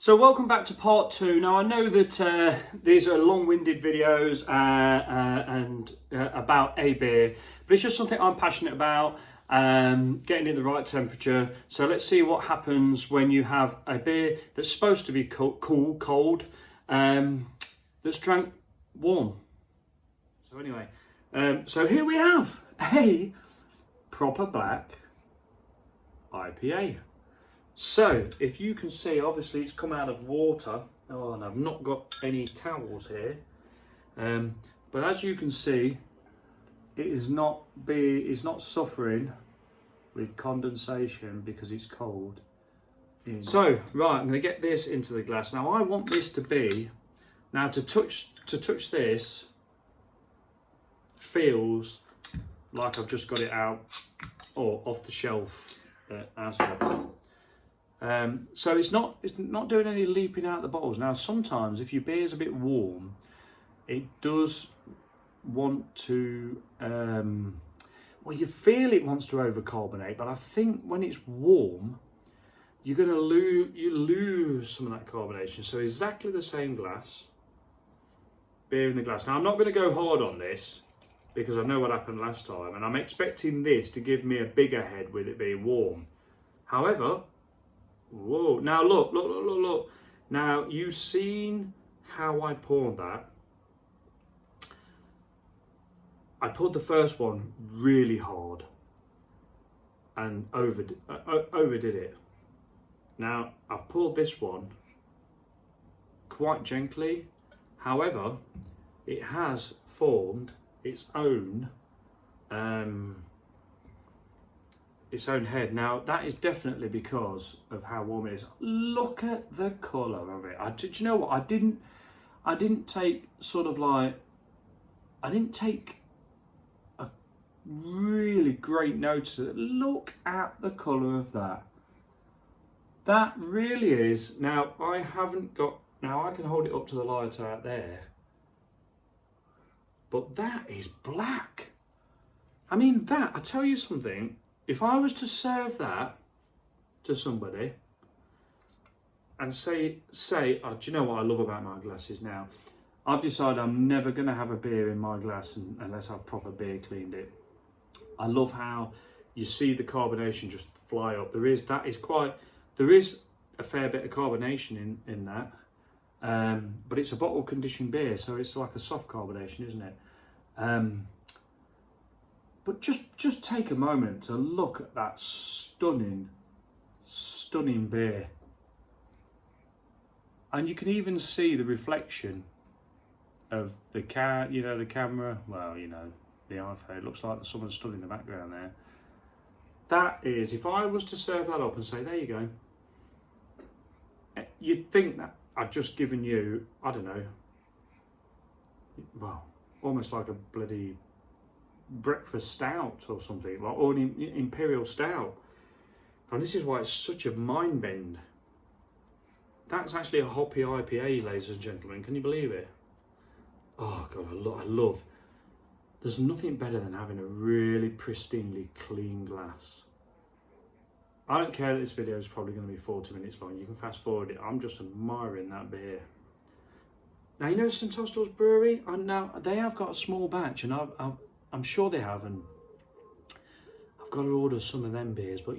So welcome back to part two. Now I know that these are long-winded videos about a beer, but it's just something I'm passionate about, getting it the right temperature. So let's see what happens when you have a beer that's supposed to be cold, that's drank warm. So anyway, so here we have a proper black IPA. So, if you can see, obviously it's come out of water. Oh, and I've not got any towels here. But as you can see, it is not suffering with condensation because it's cold. So, right, I'm going to get this into the glass. Now, I want this to be, now to touch this feels like I've just got it out or off the shelf as well. So it's not doing any leaping out the bottles. Now sometimes if your beer's a bit warm, it does want to, well, you feel it wants to overcarbonate, but I think when it's warm, you're going to lose some of that carbonation. So exactly the same glass, beer in the glass. Now I'm not going to go hard on this because I know what happened last time, and I'm expecting this to give me a bigger head with it being warm. However, whoa, now look. Now, you've seen how I poured that. I poured the first one really hard and overdid it. Now, I've poured this one quite gently. However, it has formed its own head. Now that is definitely because of how warm it is. Look at the colour of it. Do you know what? I didn't take a really great notice of it. Look at the colour of that. That really is. Now I can hold it up to the light out there. But that is black. I mean, I tell you something. If I was to serve that to somebody and say, oh, do you know what I love about my glasses now? I've decided I'm never going to have a beer in my glass unless I've proper beer cleaned it. I love how you see the carbonation just fly up. There is a fair bit of carbonation in that, but it's a bottle conditioned beer, so it's like a soft carbonation, isn't it? But just take a moment to look at that stunning beer. And you can even see the reflection of the camera. Well, the iPhone. It looks like someone stood in the background there. That is, if I was to serve that up and say, there you go, you'd think that I've just given you, I don't know, well, almost like a bloody breakfast stout or something, or an imperial stout. And this is why it's such a mind bend. That's actually a hoppy IPA, ladies and gentlemen. Can you believe it? Oh God, I love. There's nothing better than having a really pristinely clean glass. I don't care that this video is probably going to be 40 minutes long. You can fast forward it. I'm just admiring that beer. Now, you know St Austell's Brewery? Now they have got a small batch, and I'm sure they have, and I've got to order some of them beers. But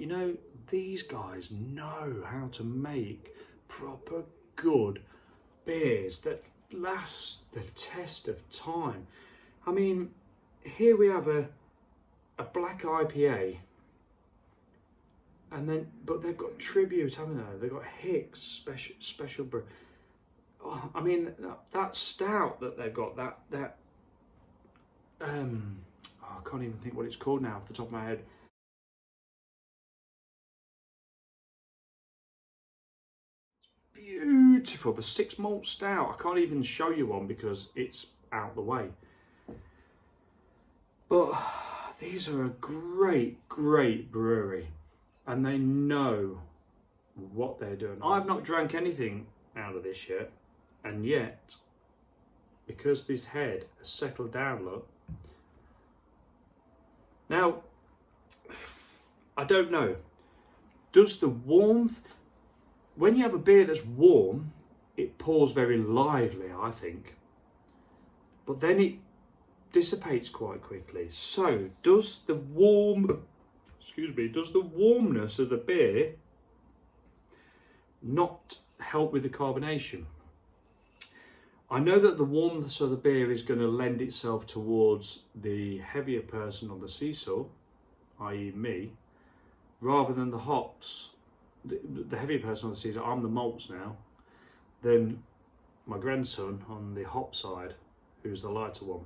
these guys know how to make proper good beers that last the test of time. I mean, here we have a black IPA, but they've got tribute, haven't they? They've got Hicks special brew. Oh, I mean, that stout that they've got, I can't even think what it's called now off the top of my head. It's beautiful. The 6 malt stout. I can't even show you one because it's out the way. But these are a great brewery, and they know what they're doing. I've not drank anything out of this yet, and yet, because this head has settled down, look. Now, I don't know. Does the warmth, when you have a beer that's warm, it pours very lively, I think. But then it dissipates quite quickly. So does the warmness of the beer not help with the carbonation? I know that the warmness of the beer is going to lend itself towards the heavier person on the seesaw, i.e. me, rather than the hops. The heavier person on the seesaw, I'm the malts now, than my grandson on the hop side, who's the lighter one.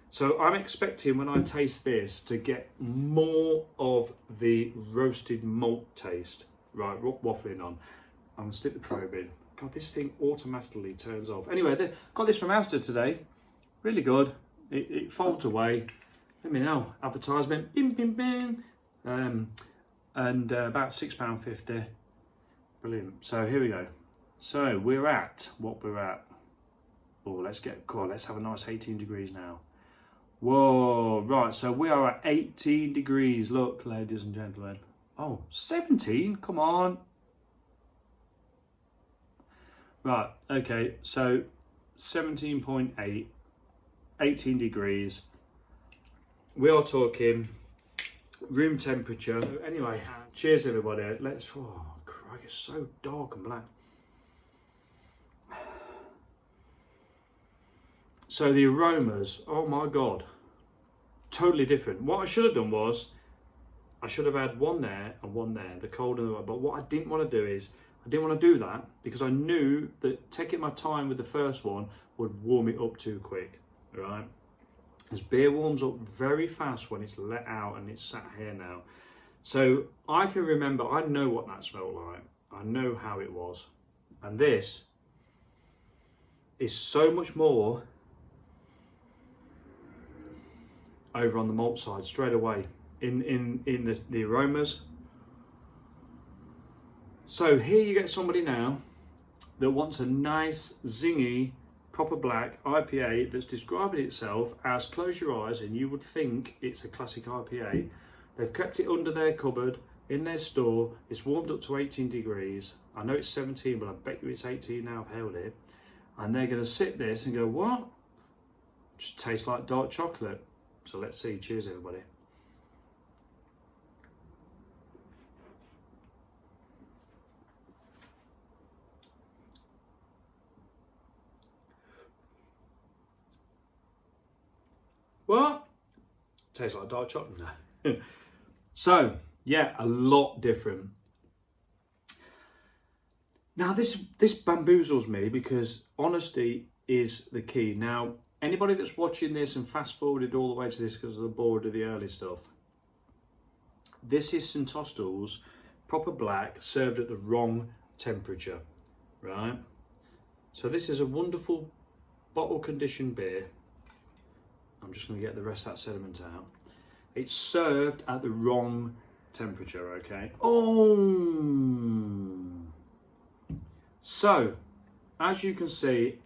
So I'm expecting when I taste this to get more of the roasted malt taste. Right, waffling on. I'm going to stick the probe in. God, this thing automatically turns off. Anyway, got this from Austell today. Really good. It folds away. Let me know. Advertisement. Bim, bim, bim. And about £6.50. Brilliant. So here we go. So we're at what we're at. Oh, let's have a nice 18 degrees now. Whoa, right. So we are at 18 degrees. Look, ladies and gentlemen. Oh, 17? Come on. Right, okay, so 17.8, 18 degrees. We are talking room temperature. Anyway, cheers everybody. Oh, Christ, it's so dark and black. So the aromas, oh my God, totally different. What I should have done was, I should have had one there and one there, the cold and the hot. But what I didn't want to do is, I didn't want to do that because I knew that taking my time with the first one would warm it up too quick, right? As beer warms up very fast when it's let out and it's sat here now. So I can remember, I know what that smelled like. I know how it was. And this is so much more over on the malt side straight away in the aromas. So here you get somebody now that wants a nice, zingy, proper black IPA that's describing itself as, close your eyes and you would think it's a classic IPA. They've kept it under their cupboard, in their store. It's warmed up to 18 degrees. I know it's 17, but I bet you it's 18 now, I've held it. And they're going to sip this and go, what? Just tastes like dark chocolate. So let's see. Cheers, everybody. What? Tastes like dark chocolate. No. So, yeah, a lot different. Now, this bamboozles me because honesty is the key. Now, anybody that's watching this and fast forwarded all the way to this because they're bored of the early stuff, this is St Austell's Proper Black served at the wrong temperature, right? So this is a wonderful bottle conditioned beer. I'm just going to get the rest of that sediment out. It's served at the wrong temperature, okay? Oh! So, as you can see,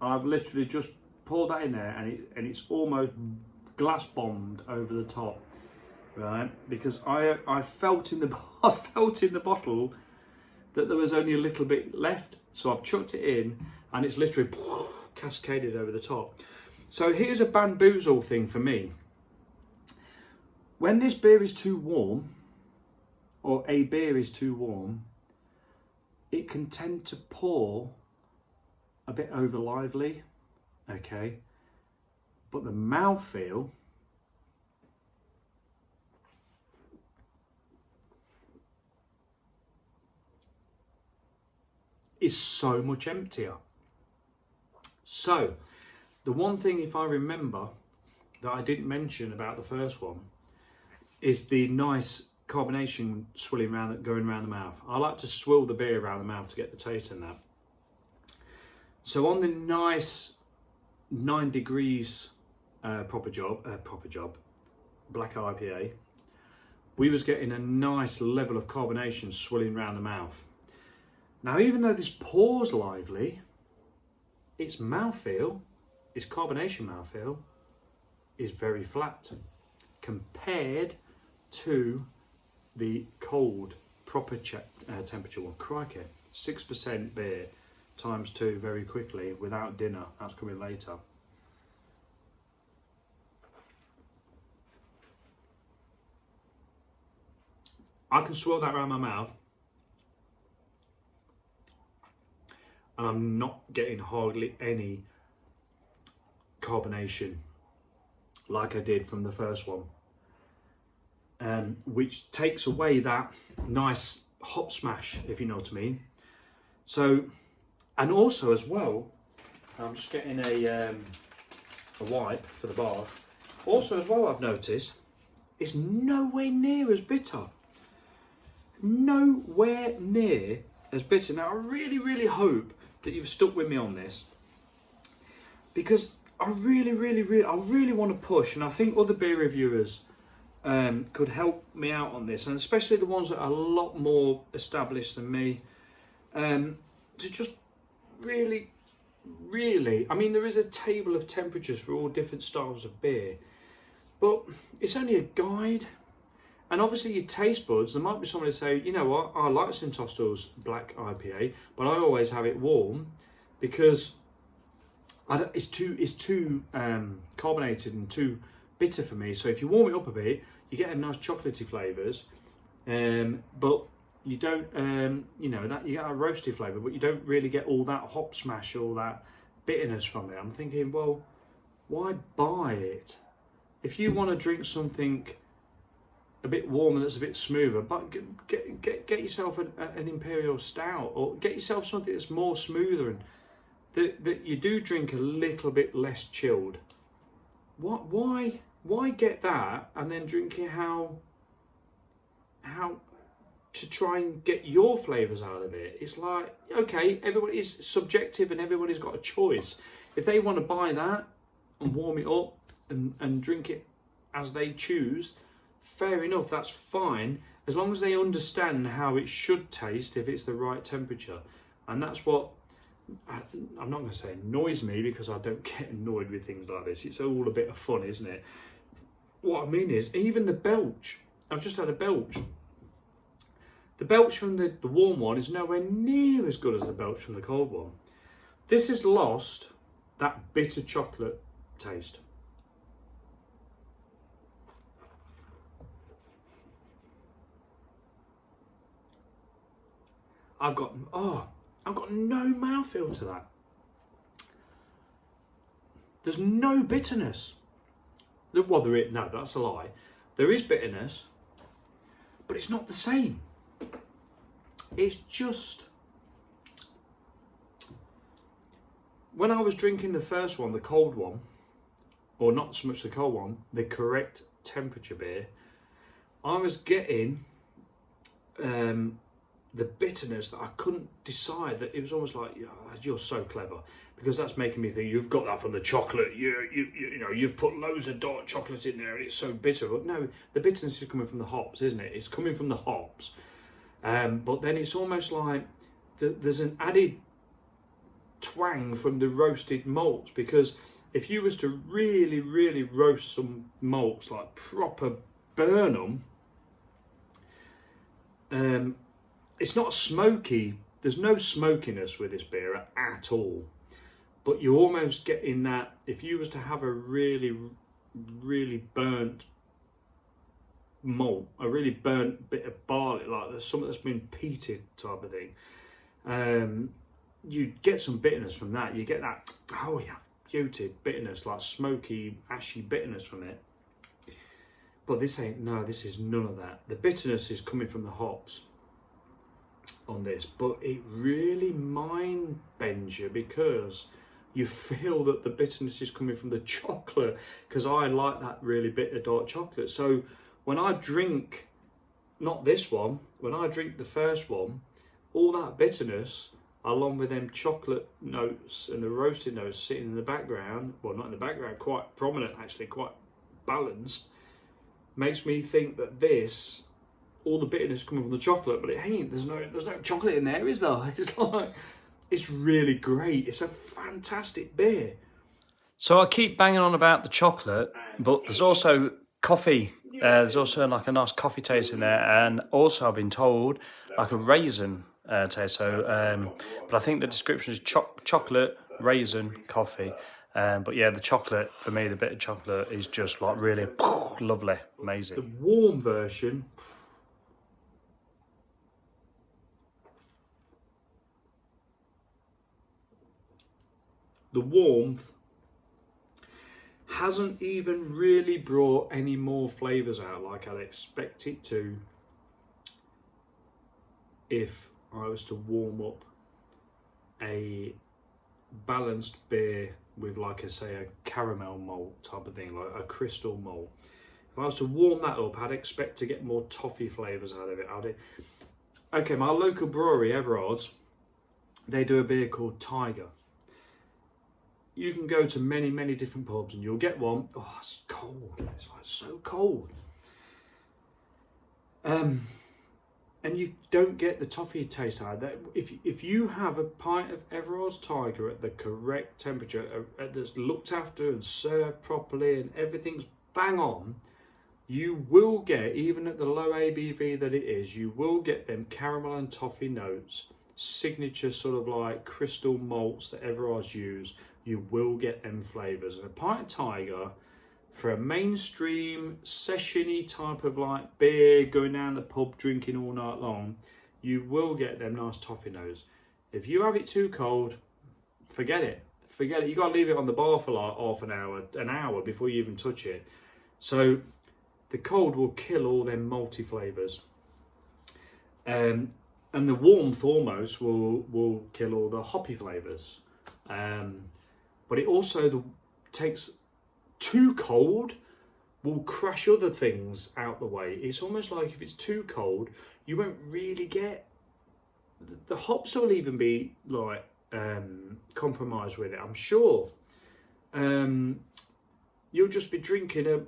I've literally just poured that in there and it's almost glass bombed over the top, right? Because I felt in the bottle that there was only a little bit left. So I've chucked it in and it's literally cascaded over the top. So here's a bamboozle thing for me. When this beer is too warm, or a beer is too warm, it can tend to pour a bit over lively, okay? But the mouthfeel is so much emptier. So, the one thing, if I remember, that I didn't mention about the first one is the nice carbonation swilling around, going around the mouth. I like to swill the beer around the mouth to get the taste in that. So on the nice 9 degrees proper job black IPA, we was getting a nice level of carbonation swilling around the mouth. Now, even though this pours lively, its mouthfeel, its carbonation mouthfeel, is very flat compared to the cold proper temperature one. Crikey, 6% beer times 2 very quickly without dinner. That's coming later. I can swirl that around my mouth and I'm not getting hardly any carbonation like I did from the first one, which takes away that nice hop smash, if you know what I mean. So, and also as well, I'm just getting a wipe for the bar. Also as well, I've noticed, it's nowhere near as bitter. Nowhere near as bitter. Now, I really, really hope that you've stuck with me on this, because I really want to push, and I think other beer reviewers could help me out on this, and especially the ones that are a lot more established than me, to just really, I mean, there is a table of temperatures for all different styles of beer, but it's only a guide. And obviously your taste buds, there might be somebody to say, you know what, I like St Austell's Black IPA, but I always have it warm because it's too carbonated and too bitter for me. So if you warm it up a bit, you get a nice chocolatey flavours, but you don't, you know, that you get a roasty flavour, but you don't really get all that hop smash, all that bitterness from it. I'm thinking, well, why buy it? If you want to drink something a bit warmer that's a bit smoother, but get yourself an imperial stout, or get yourself something that's more smoother and that you do drink a little bit less chilled. Why get that and then drink it how to try and get your flavours out of it? It's like, okay, everybody's subjective and everybody's got a choice. If they want to buy that and warm it up and drink it as they choose, fair enough, that's fine, as long as they understand how it should taste if it's the right temperature. And that's what, I'm not going to say annoys me, because I don't get annoyed with things like this. It's all a bit of fun, isn't it? What I mean is, even the belch, I've just had a belch. The belch from the warm one is nowhere near as good as the belch from the cold one. This has lost that bitter chocolate taste. I've got no mouthfeel to that. There's no bitterness. Well, no, that's a lie. There is bitterness, but it's not the same. It's just, when I was drinking the first one, the cold one, or not so much the cold one, the correct temperature beer, I was getting the bitterness that I couldn't decide. That it was almost like, you're so clever, because that's making me think you've got that from the chocolate. You know, you've put loads of dark chocolate in there and it's so bitter. But no, the bitterness is coming from the hops, isn't it? It's coming from the hops. But then it's almost like there's an added twang from the roasted malts, because if you was to really roast some malts, like proper burn them, it's not smoky. There's no smokiness with this beer at all. But you're almost getting that, if you was to have a really burnt malt, a really burnt bit of barley, like there's something that's been peated type of thing, you get some bitterness from that. You get that, muted bitterness, like smoky, ashy bitterness from it. But this is none of that. The bitterness is coming from the hops on this, but it really mind bends you, because you feel that the bitterness is coming from the chocolate, because I like that really bitter dark chocolate. So when I drink, not this one, when I drink the first one, all that bitterness, along with them chocolate notes and the roasted notes sitting in the background, well, not in the background, quite prominent actually, quite balanced, makes me think that this, all the bitterness coming from the chocolate, but it ain't. There's no chocolate in there, is there? It's like, it's really great. It's a fantastic beer. So I keep banging on about the chocolate, but there's also coffee. There's also like a nice coffee taste in there, and also I've been told like a raisin taste. So, but I think the description is chocolate, raisin, coffee. But yeah, the chocolate, for me, the bit of chocolate is just like really lovely, amazing. The warm version, the warmth hasn't even really brought any more flavours out like I'd expect it to if I was to warm up a balanced beer with, like I say, a caramel malt type of thing, like a crystal malt. If I was to warm that up, I'd expect to get more toffee flavours out of it. Okay, my local brewery, Everard's, they do a beer called Tiger. You can go to many, many different pubs and you'll get one. Oh, it's cold. It's like so cold. And you don't get the toffee taste out of that. If you have a pint of Everard's Tiger at the correct temperature, that's looked after and served properly and everything's bang on, you will get, even at the low ABV that it is, you will get them caramel and toffee notes, signature sort of like crystal malts that Everard's use. You will get them flavours. And a pint of Tiger, for a mainstream session-y type of like beer, going down the pub drinking all night long, you will get them nice toffee notes. If you have it too cold, forget it. Forget it. You got to leave it on the bar for like half an hour before you even touch it. So the cold will kill all them malty flavours. And the warmth almost will kill all the hoppy flavours. But it also takes too cold will crush other things out the way. It's almost like if it's too cold, you won't really get the hops will even be like compromised with it. I'm sure. You'll just be drinking a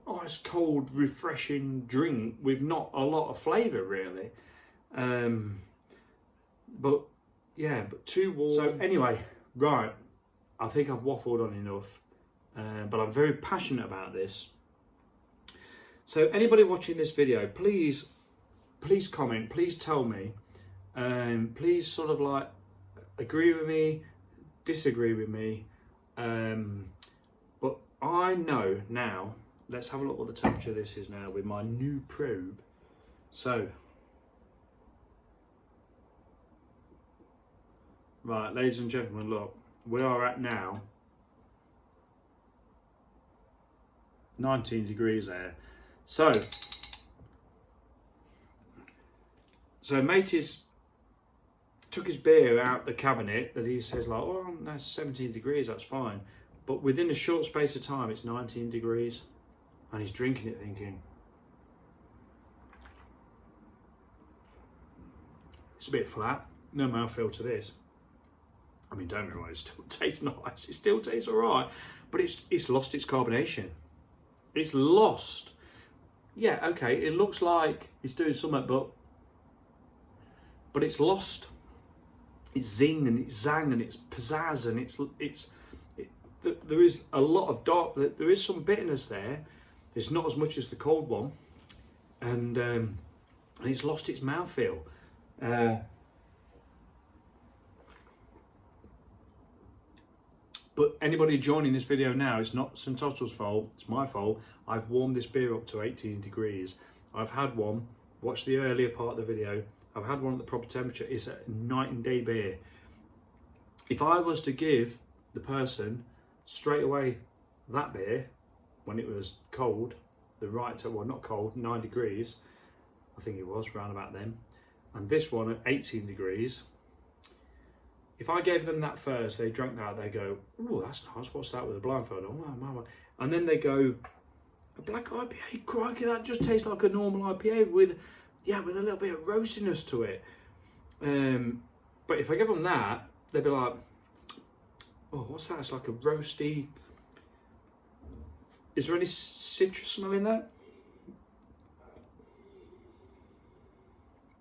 ice cold, refreshing drink with not a lot of flavour really. But too warm. So anyway, right. I think I've waffled on enough, but I'm very passionate about this. So anybody watching this video, please comment, please tell me, please sort of like agree with me, disagree with me, but I know now. Let's have a look what the temperature of this is now with my new probe. So, right, ladies and gentlemen, look. We are at now 19 degrees there. So mateys took his beer out the cabinet that he says like, oh, that's 17 degrees, that's fine. But within a short space of time, it's 19 degrees. And he's drinking it thinking, it's a bit flat, no mouthfeel to this. I mean, don't get me wrong, it still tastes nice, it still tastes all right, but it's lost its carbonation. It's lost. Yeah, okay, it looks like it's doing something, but it's lost its zing and its zang and its pizzazz, and there is a lot of dark, there is some bitterness there. It's not as much as the cold one, and it's lost its mouthfeel. But anybody joining this video now, it's not St Austell's fault, it's my fault. I've warmed this beer up to 18 degrees. I've had one, watch the earlier part of the video, I've had one at the proper temperature. It's a night and day beer. If I was to give the person straight away that beer, when it was cold, well not cold, 9 degrees, I think it was, round about then, and this one at 18 degrees, if I gave them that first, they drank that, they go, oh, that's nice, what's that with a blindfold on? Oh, and then they go, a black IPA, crikey, that just tastes like a normal IPA with a little bit of roastiness to it. But if I give them that, they'd be like, oh, what's that? It's like a roasty. Is there any citrus smell in that?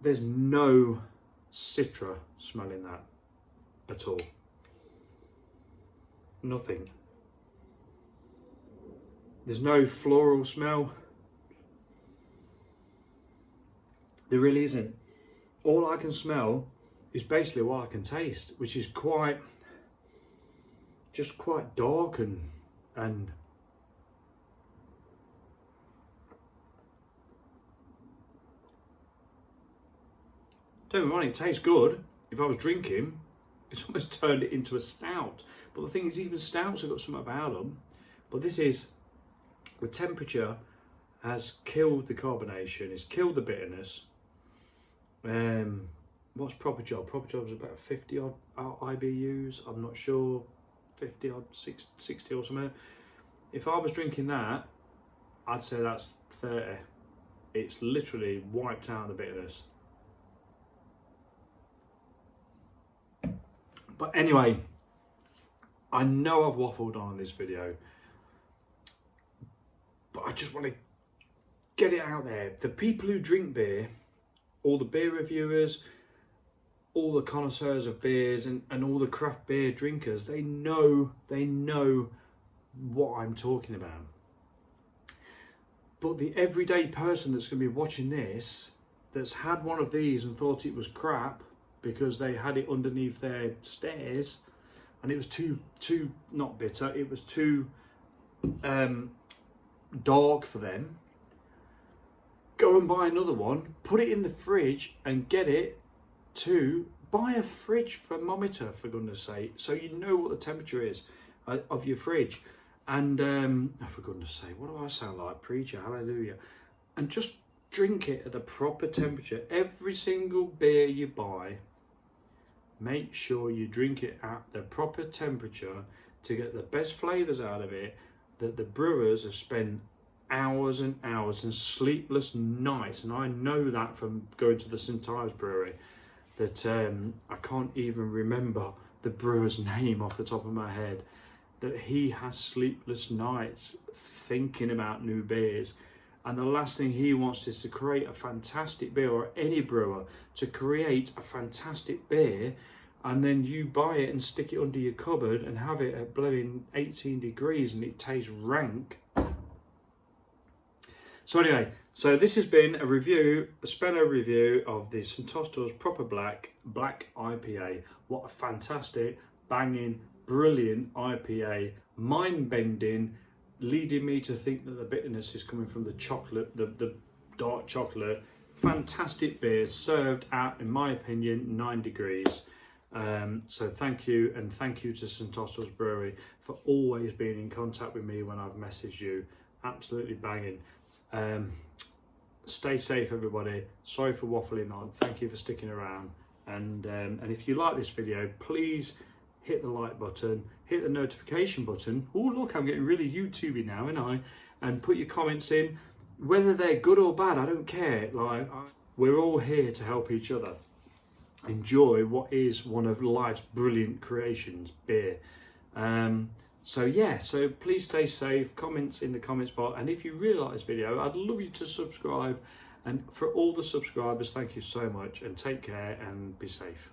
There's no citra smell in that at all. Nothing. There's no floral smell. There really isn't. all I can smell is basically what I can taste, which is quite dark and don't get me wrong, it tastes good. If I was drinking, it's almost turned it into a stout. But the thing is, even stouts have got something about them. But this is, the temperature has killed the carbonation, it's killed the bitterness. What's Proper Job? Proper Job is about 50 odd IBUs, I'm not sure, 50 odd, 60 or something. If I was drinking that, I'd say that's 30. It's literally wiped out the bitterness. But anyway, I know I've waffled on in this video, but I just want to get it out there. The people who drink beer, all the beer reviewers, all the connoisseurs of beers and all the craft beer drinkers, they know what I'm talking about. But the everyday person that's going to be watching this, that's had one of these and thought it was crap, because they had it underneath their stairs and it was too not bitter, it was too dark for them, go and buy another one, put it in the fridge and get it to buy a fridge thermometer, for goodness sake, so you know what the temperature is of your fridge. And for goodness sake, what do I sound like? Preacher, hallelujah. And just drink it at the proper temperature. Every single beer you buy, make sure you drink it at the proper temperature to get the best flavours out of it, that the brewers have spent hours and hours and sleepless nights, and I know that from going to the St Ives brewery, that I can't even remember the brewer's name off the top of my head, that he has sleepless nights thinking about new beers. And the last thing he wants is to create a fantastic beer, or any brewer to create a fantastic beer, and then you buy it and stick it under your cupboard and have it at blowing 18 degrees and it tastes rank. So anyway, so this has been a review, a Spenno review of the St Austell Proper Black IPA. What a fantastic, banging, brilliant IPA, mind-bending, leading me to think that the bitterness is coming from the chocolate, the dark chocolate. Fantastic beer, served at, in my opinion, 9 degrees. So thank you, and thank you to St Austell's Brewery for always being in contact with me when I've messaged you. Absolutely banging. Stay safe, everybody. Sorry for waffling on. Thank you for sticking around. And if you like this video, please hit the like button, hit the notification button. Oh look, I'm getting really YouTubey now, aren't I? And put your comments in, whether they're good or bad. I don't care. We're all here to help each other enjoy what is one of life's brilliant creations, beer. So yeah, so please stay safe. Comments in the comments box, and if you really like this video, I'd love you to subscribe. And for all the subscribers, thank you so much, and take care and be safe.